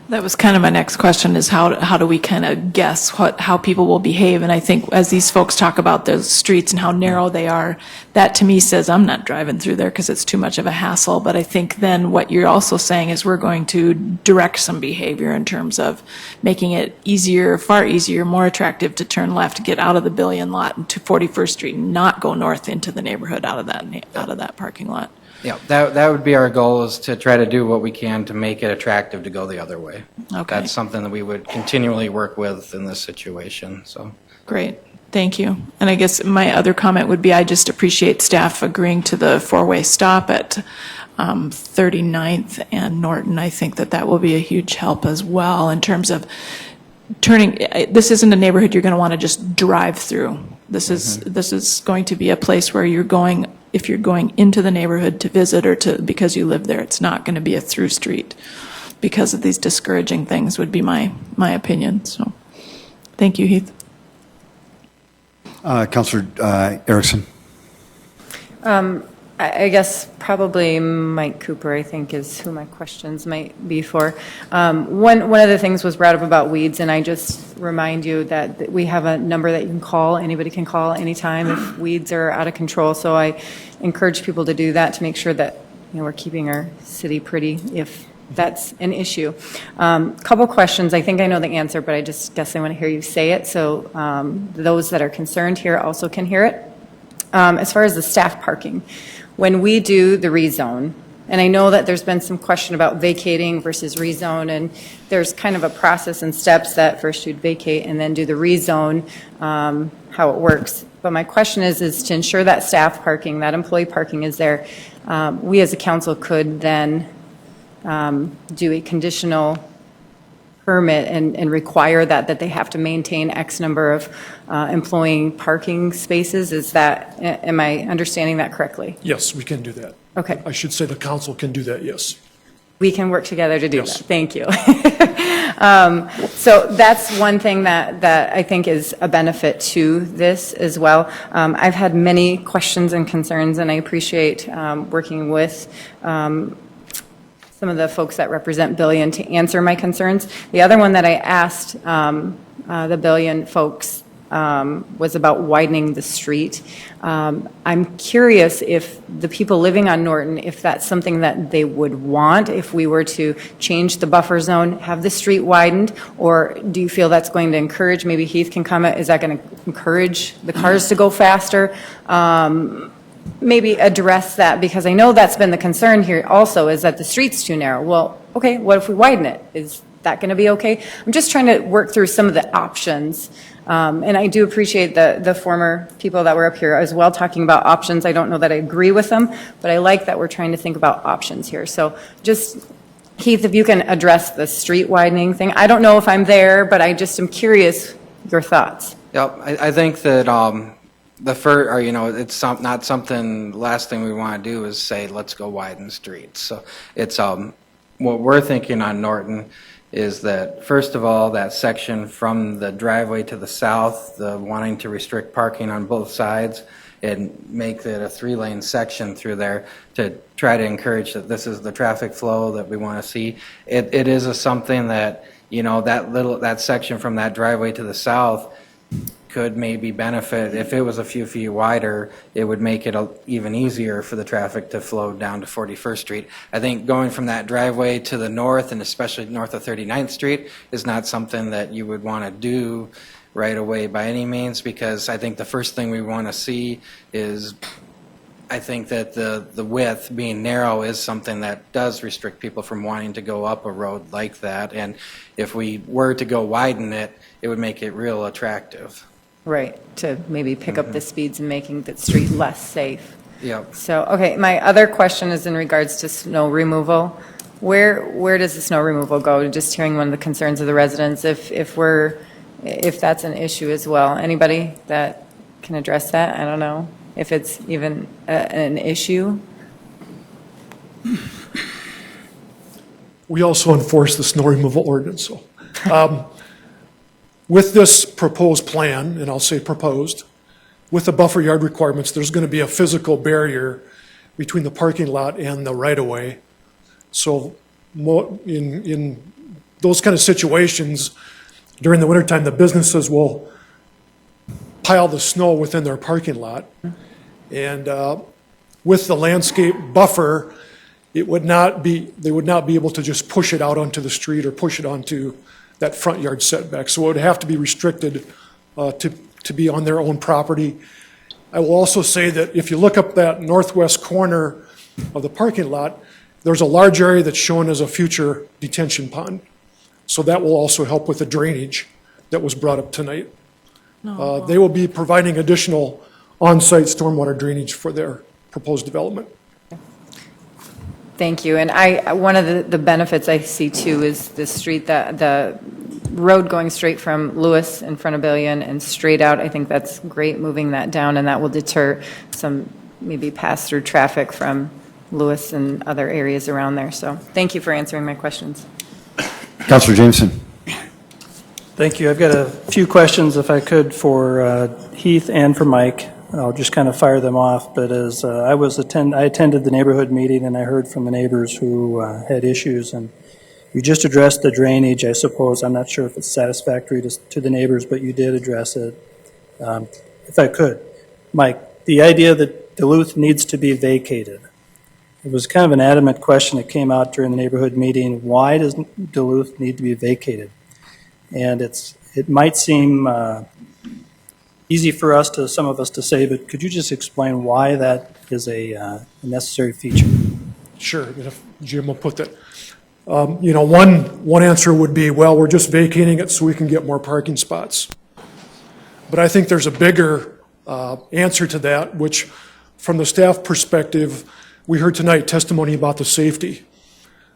That was kind of my next question, is how do we kind of guess how people will behave? And I think as these folks talk about those streets and how narrow they are, that to me says I'm not driving through there because it's too much of a hassle. But I think then what you're also saying is we're going to direct some behavior in terms of making it easier, far easier, more attractive to turn left, to get out of the Billion lot to 41st Street, and not go north into the neighborhood out of that parking lot. Yeah, that would be our goal, is to try to do what we can to make it attractive to go the other way. Okay. That's something that we would continually work with in this situation. So Great, thank you. And I guess my other comment would be I just appreciate staff agreeing to the 4-way stop at 39th and Norton. I think that will be a huge help as well in terms of turning. This isn't a neighborhood you're going to want to just drive through. This is going to be a place where you're going. If you're going into the neighborhood to visit or because you live there, it's not going to be a through street because of these discouraging things, would be my opinion. So thank you, Heath. Councilor Erickson. I I guess probably Mike Cooper, I think, is who my questions might be for. One of the things was brought up about weeds, and I just remind you that we have a number that you can call. Anybody can call anytime if weeds are out of control. So I encourage people to do that to make sure that we're keeping our city pretty if that's an issue. Couple questions. I think I know the answer, but I just guess I want to hear you say it so those that are concerned here also can hear it. As far as the staff parking, when we do the rezone, and I know that there's been some question about vacating versus rezone, and there's kind of a process and steps that first you'd vacate and then do the rezone, how it works. But my question is to ensure that staff parking, that employee parking is there, we as a council could then do a conditional permit and require that they have to maintain X number of employee parking spaces. Is that, am I understanding that correctly? Yes, we can do that. Okay. I should say the council can do that, yes. We can work together to do Yes. that. Thank you. So that's one thing that I think is a benefit to this as well. I've had many questions and concerns, and I appreciate working with some of the folks that represent Billion to answer my concerns. The other one that I asked the Billion folks was about widening the street. I'm curious if the people living on Norton, if that's something that they would want, if we were to change the buffer zone, have the street widened, or do you feel that's going to encourage, maybe Heath can comment, is that going to encourage the cars to go faster? Maybe address that, because I know that's been the concern here also, is that the street's too narrow. Well, okay, what if we widen it? Is that going to be okay? I'm just trying to work through some of the options. And I do appreciate the former people that were up here as well talking about options. I don't know that I agree with them, but I like that we're trying to think about options here. So just, Heath, if you can address the street widening thing. I don't know if I'm there, but I just am curious your thoughts. Yep, I think that it's not something, last thing we want to do is say, let's go widen streets. So it's, what we're thinking on Norton is that, first of all, that section from the driveway to the south, the wanting to restrict parking on both sides and make it a 3-lane section through there to try to encourage that this is the traffic flow that we want to see. It is something that, that section from that driveway to the south could maybe benefit. If it was a few feet wider, it would make it even easier for the traffic to flow down to 41st Street. I think going from that driveway to the north, and especially north of 39th Street, is not something that you would want to do right away by any means, because I think the first thing we want to see is, I think that the width being narrow is something that does restrict people from wanting to go up a road like that. And if we were to go widen it, it would make it real attractive. Right, to maybe pick up the speeds and making the street less safe. Yep. So, okay, my other question is in regards to snow removal. Where does the snow removal go? Just hearing one of the concerns of the residents, if that's an issue as well. Anybody that can address that? I don't know if it's even an issue. We also enforce the snow removal ordinance. So, with this proposed plan, and I'll say proposed, with the buffer yard requirements, there's going to be a physical barrier between the parking lot and the right-of-way. So in those kind of situations, during the wintertime, the businesses will pile the snow within their parking lot. And with the landscape buffer, they would not be able to just push it out onto the street or push it onto that front yard setback. So it would have to be restricted to be on their own property. I will also say that if you look up that northwest corner of the parking lot, there's a large area that's shown as a future detention pond. So that will also help with the drainage that was brought up tonight. They will be providing additional on-site stormwater drainage for their proposed development. Thank you. And one of the benefits I see too is the street, the road going straight from Lewis in front of Billion and straight out. I think that's great, moving that down, and that will deter some maybe pass-through traffic from Lewis and other areas around there. So thank you for answering my questions. Councilor Jameson. Thank you. I've got a few questions, if I could, for Heath and for Mike. I'll just kind of fire them off, but as I attended the neighborhood meeting and I heard from the neighbors who had issues, and you just addressed the drainage, I suppose. I'm not sure if it's satisfactory to the neighbors, but you did address it. If I could, Mike, the idea that Duluth needs to be vacated. It was kind of an adamant question that came out during the neighborhood meeting. Why does Duluth need to be vacated? And it might seem easy for some of us to say, but could you just explain why that is a necessary feature? Sure, if Jim will put that. One answer would be, well, we're just vacating it so we can get more parking spots. But I think there's a bigger answer to that, which from the staff perspective, we heard tonight testimony about the safety.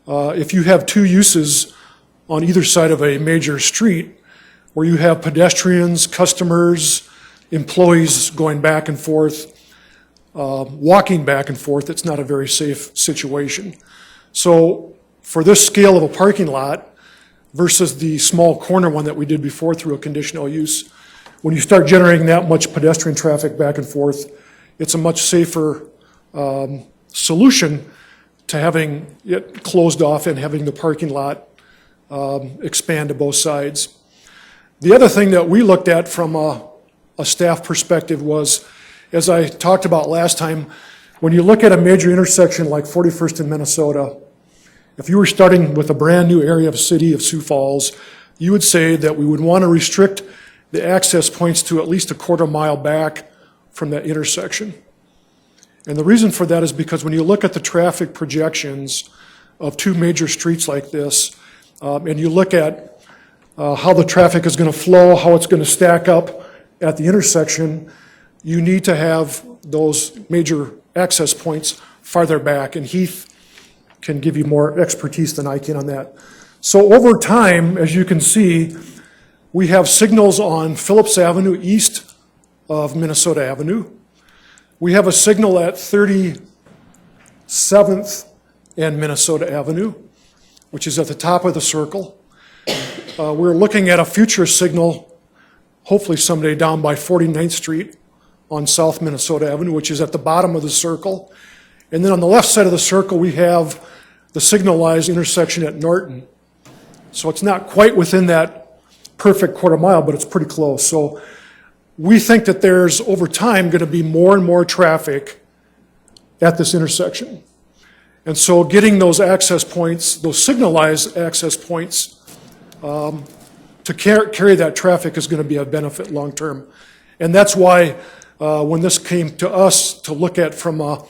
If you have two uses on either side of a major street where you have pedestrians, customers, employees going back and forth, walking back and forth, it's not a very safe situation. So for this scale of a parking lot versus the small corner one that we did before through a conditional use, when you start generating that much pedestrian traffic back and forth, it's a much safer solution to having it closed off and having the parking lot expand to both sides. The other thing that we looked at from a staff perspective was, as I talked about last time, when you look at a major intersection like 41st in Minnesota, if you were starting with a brand new area of city of Sioux Falls, you would say that we would want to restrict the access points to at least a quarter mile back from that intersection. And the reason for that is because when you look at the traffic projections of two major streets like this, and you look at how the traffic is going to flow, how it's going to stack up at the intersection, you need to have those major access points farther back, and Heath can give you more expertise than I can on that. So over time, as you can see, we have signals on Phillips Avenue east of Minnesota Avenue. We have a signal at 37th and Minnesota Avenue, which is at the top of the circle. We're looking at a future signal, hopefully someday down by 49th Street on South Minnesota Avenue, which is at the bottom of the circle. And then on the left side of the circle, we have the signalized intersection at Norton. So it's not quite within that perfect quarter mile, but it's pretty close. So we think that there's, over time, going to be more and more traffic at this intersection. And so getting those access points, those signalized access points, to carry that traffic is going to be a benefit long term. And that's why when this came to us to look at from a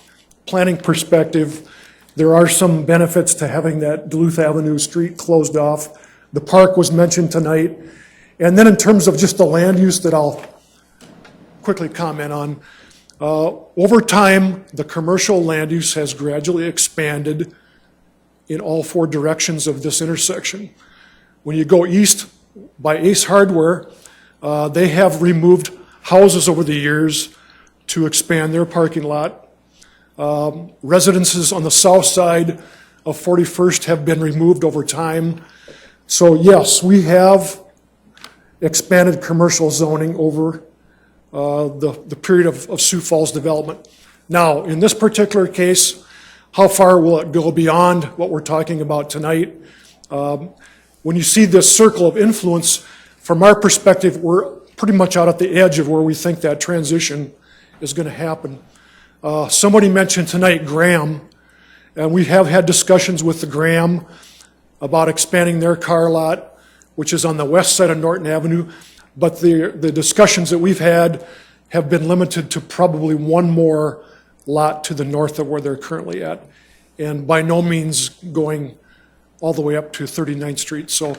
planning perspective, there are some benefits to having that Duluth Avenue street closed off. The park was mentioned tonight. And then in terms of just the land use that I'll quickly comment on, over time, the commercial land use has gradually expanded in all four directions of this intersection. When you go east by Ace Hardware, they have removed houses over the years to expand their parking lot. Residences on the south side of 41st have been removed over time. So yes, we have expanded commercial zoning over the period of Sioux Falls development. Now, in this particular case, how far will it go beyond what we're talking about tonight? When you see this circle of influence, from our perspective, we're pretty much out at the edge of where we think that transition is going to happen. Somebody mentioned tonight Graham, and we have had discussions with the Graham about expanding their car lot, which is on the west side of Norton Avenue, but the discussions that we've had have been limited to probably one more lot to the north of where they're currently at, and by no means going all the way up to 39th Street. So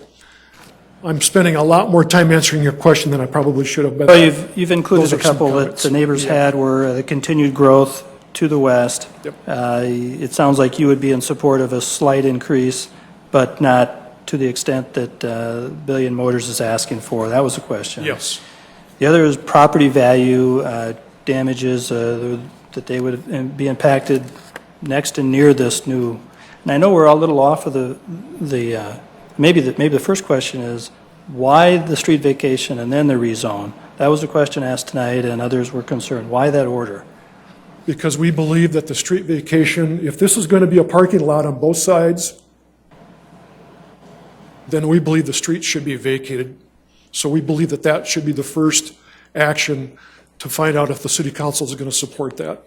I'm spending a lot more time answering your question than I probably should have. But Well, you've included a couple that the neighbors had were the continued growth to the west. Yep. It sounds like you would be in support of a slight increase, but not to the extent that Billion Motors is asking for. That was the question. Yes. The other is property value damages that they would be impacted next and near this new. And I know we're all a little off of maybe the first question is why the street vacation and then the rezone? That was a question asked tonight, and others were concerned. Why that order? Because we believe that the street vacation, if this is going to be a parking lot on both sides, then we believe the street should be vacated. So we believe that that should be the first action to find out if the city council is going to support that.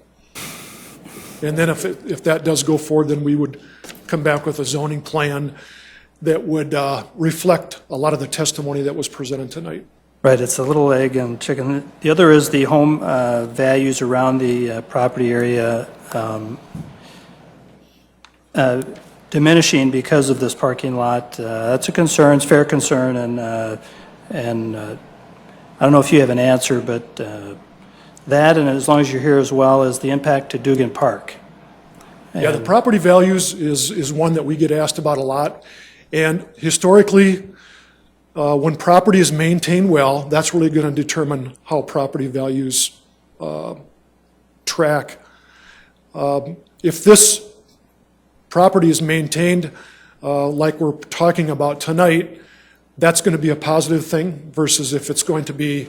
And then if that does go forward, then we would come back with a zoning plan that would reflect a lot of the testimony that was presented tonight. Right, it's a little egg and chicken. The other is the home values around the property area diminishing because of this parking lot. That's a concern, it's a fair concern, and I don't know if you have an answer, but that, and as long as you're here as well, is the impact to Dugan Park. Yeah, the property values is one that we get asked about a lot. And historically, when property is maintained well, that's really going to determine how property values track. If this property is maintained like we're talking about tonight, that's going to be a positive thing versus if it's going to be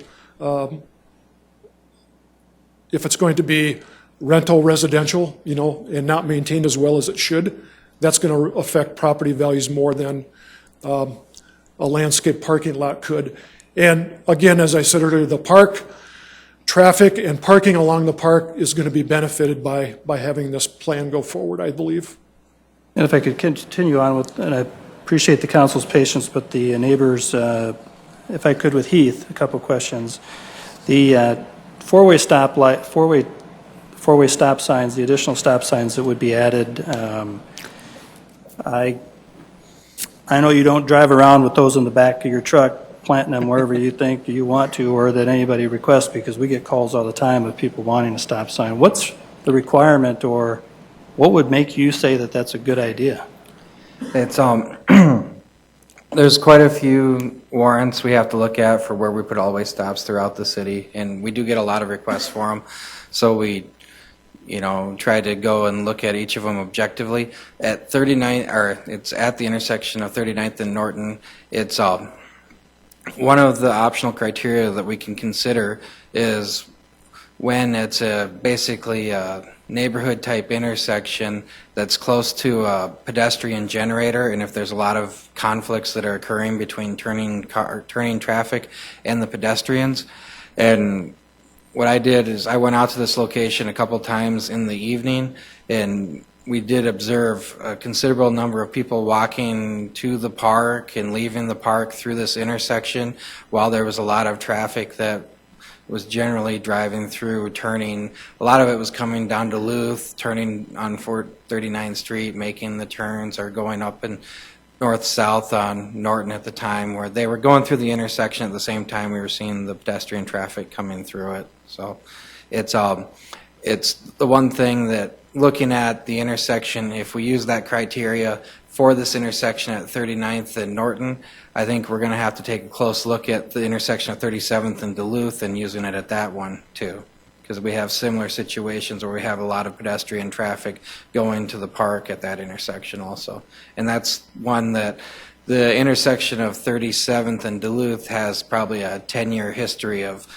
rental residential, you know, and not maintained as well as it should, that's going to affect property values more than a landscape parking lot could. And again, as I said earlier, the park, traffic and parking along the park is going to be benefited by having this plan go forward, I believe. And if I could continue on with, and I appreciate the council's patience, but the neighbors, if I could with Heath, a couple questions. The four-way stop signs, the additional stop signs that would be added, I know you don't drive around with those in the back of your truck, planting them wherever you think you want to, or that anybody requests, because we get calls all the time of people wanting a stop sign. What's the requirement, or what would make you say that that's a good idea? It's there's quite a few warrants we have to look at for where we put all-way stops throughout the city, and we do get a lot of requests for them. So we, try to go and look at each of them objectively. At 39, or it's at the intersection of 39th and Norton. It's one of the optional criteria that we can consider is when it's basically a neighborhood type intersection that's close to a pedestrian generator, and if there's a lot of conflicts that are occurring between turning traffic and the pedestrians. And what I did is I went out to this location a couple times in the evening, and we did observe a considerable number of people walking to the park and leaving the park through this intersection, while there was a lot of traffic that was generally driving through, turning. A lot of it was coming down Duluth, turning on 39th Street, making the turns, or going up and north-south on Norton at the time, where they were going through the intersection at the same time we were seeing the pedestrian traffic coming through it. So it's the one thing that, looking at the intersection, if we use that criteria for this intersection at 39th and Norton, I think we're going to have to take a close look at the intersection of 37th and Duluth and using it at that one too, because we have similar situations where we have a lot of pedestrian traffic going to the park at that intersection also. And that's one that the intersection of 37th and Duluth has probably a 10-year history of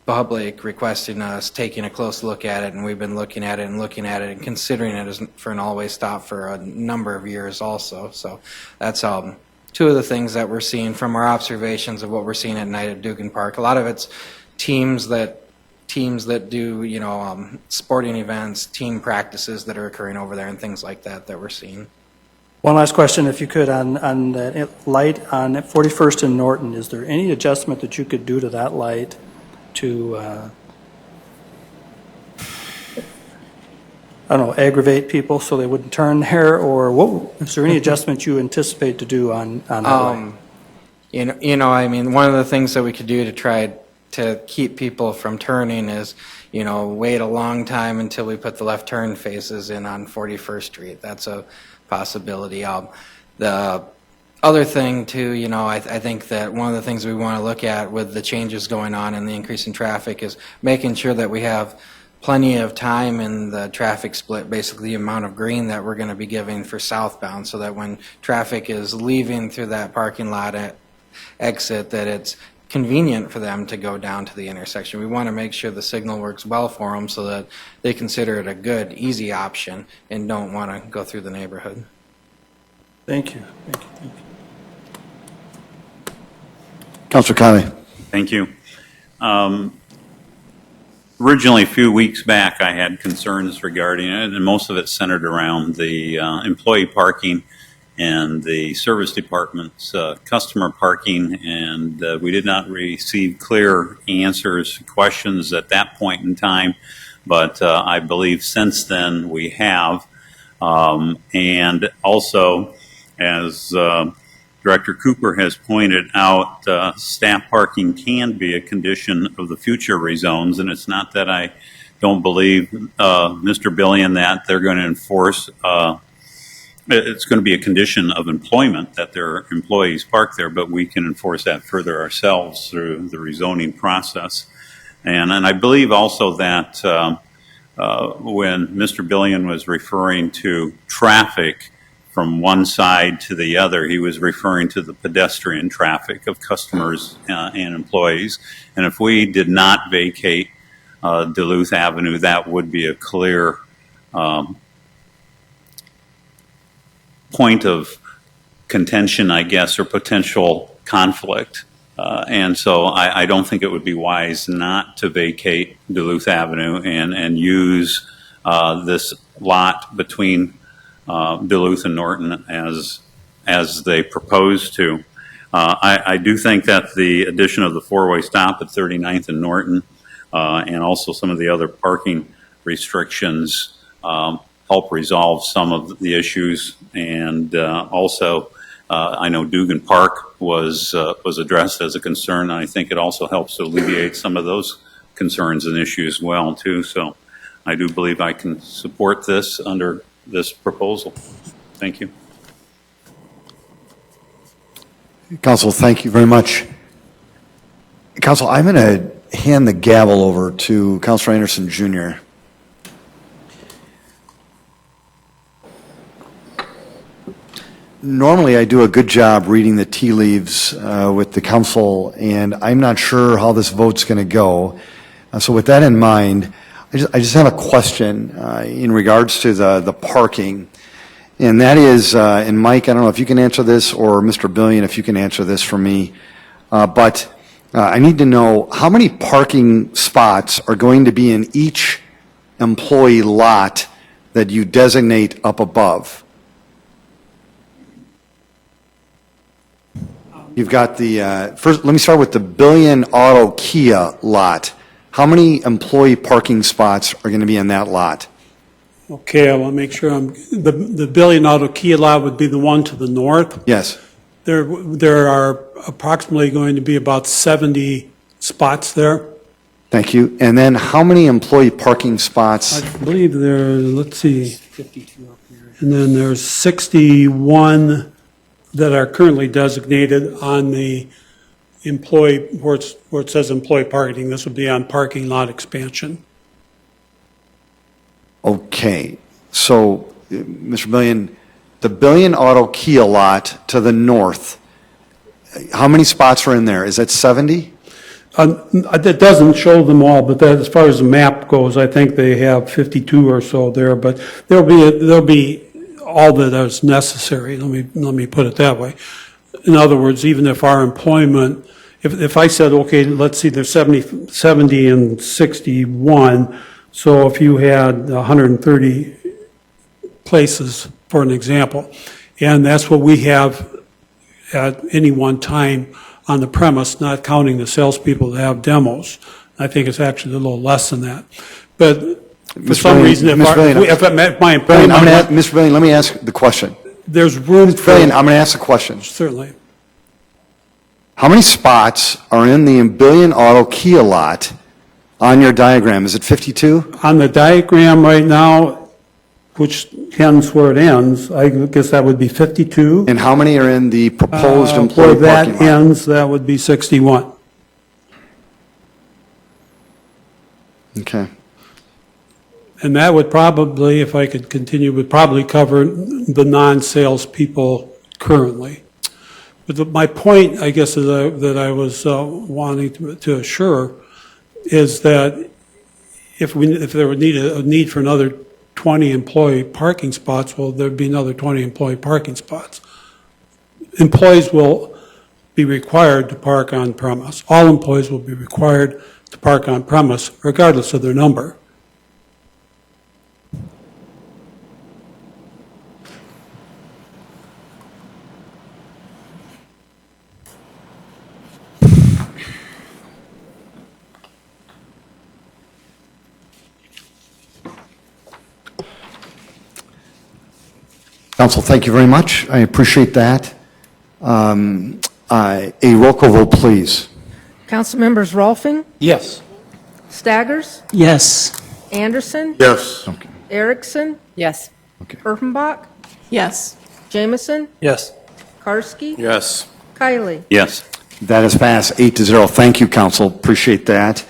public requesting us taking a close look at it, and we've been looking at it and considering it as for an all-way stop for a number of years also. So that's two of the things that we're seeing from our observations of what we're seeing at night at Dugan Park. A lot of it's teams that do sporting events, team practices that are occurring over there, and things like that we're seeing. One last question, if you could, on the light on 41st and Norton. Is there any adjustment that you could do to that light to, aggravate people so they wouldn't turn there, or is there any adjustment you anticipate to do on that light? One of the things that we could do to try to keep people from turning is, wait a long time until we put the left turn phases in on 41st Street. That's a possibility. The other thing too, I think that one of the things we want to look at with the changes going on and the increase in traffic is making sure that we have plenty of time in the traffic split, basically the amount of green that we're going to be giving for southbound, so that when traffic is leaving through that parking lot at exit, that it's convenient for them to go down to the intersection. We want to make sure the signal works well for them so that they consider it a good, easy option and don't want to go through the neighborhood. Thank you. Thank you. Thank you. Councilor Conley. Thank you. Originally, a few weeks back, I had concerns regarding it, and most of it centered around the employee parking and the service department's customer parking, and we did not receive clear answers to questions at that point in time, but I believe since then we have. And also, as Director Cooper has pointed out, staff parking can be a condition of the future rezones, and it's not that I don't believe Mr. Billion that they're going to enforce it's going to be a condition of employment that their employees park there, but we can enforce that further ourselves through the rezoning process. And I believe also that when Mr. Billion was referring to traffic from one side to the other, he was referring to the pedestrian traffic of customers and employees. And if we did not vacate Duluth Avenue, that would be a clear point of contention, I guess, or potential conflict. And so I don't think it would be wise not to vacate Duluth Avenue and use this lot between Duluth and Norton as they propose to. I do think that the addition of the four-way stop at 39th and Norton and also some of the other parking restrictions help resolve some of the issues. And also, I know Dugan Park was addressed as a concern, and I think it also helps to alleviate some of those concerns and issues well, too. So I do believe I can support this under this proposal. Thank you. Council, thank you very much. Council, I'm going to hand the gavel over to Councilor Anderson Jr. Normally, I do a good job reading the tea leaves with the council, and I'm not sure how this vote's going to go. So with that in mind, I just have a question in regards to the parking, and that is, and Mike, I don't know if you can answer this, or Mr. Billion, if you can answer this for me, but I need to know how many parking spots are going to be in each employee lot that you designate up above. You've got the, first, let me start with the Billion Auto Kia lot. How many employee parking spots are going to be in that lot? Okay, I want to make sure the Billion Auto Kia lot would be the one to the north. Yes. There are approximately going to be about 70 spots there. Thank you. And then how many employee parking spots? I believe there, let's see. 52 up here. And then there's 61 that are currently designated on the employee, where it says employee parking. This would be on parking lot expansion. Okay. So, Mr. Billion, the Billion Auto Kia lot to the north, how many spots are in there? Is that 70? It doesn't show them all, but that, as far as the map goes, I think they have 52 or so there, but there'll be all that is necessary. Let me put it that way. In other words, even if our employment, if I said, okay, let's see, there's 70 and 61, so if you had 130 places, for an example, and that's what we have at any one time on the premise, not counting the salespeople that have demos. I think it's actually a little less than that. But for some reason, if my employment... Mr. Billion, let me ask the question. There's room for... Mr. Billion, I'm going to ask the question. Certainly. How many spots are in the Billion Auto Kia lot on your diagram? Is it 52? On the diagram right now, which ends where it ends, I guess that would be 52. And how many are in the proposed employee parking lot? Where that ends, that would be 61. Okay. And that would probably, if I could continue, would probably cover the non-sales people currently. But my point, I guess, that I was wanting to assure is that if there would a need for another 20 employee parking spots, well, there'd be another 20 employee parking spots. Employees will be required to park on premise. All employees will be required to park on premise, regardless of their number. Council, thank you very much. I appreciate that. A roll call vote, please. Councilmembers Rolfing, Yes. Staggers, Yes. Anderson, Yes. Erickson, Yes. Erfenbach, Yes. Jameson, Yes. Karski, Yes. Kylie. Yes. That is passed 8-0. Thank you, Council. Appreciate that.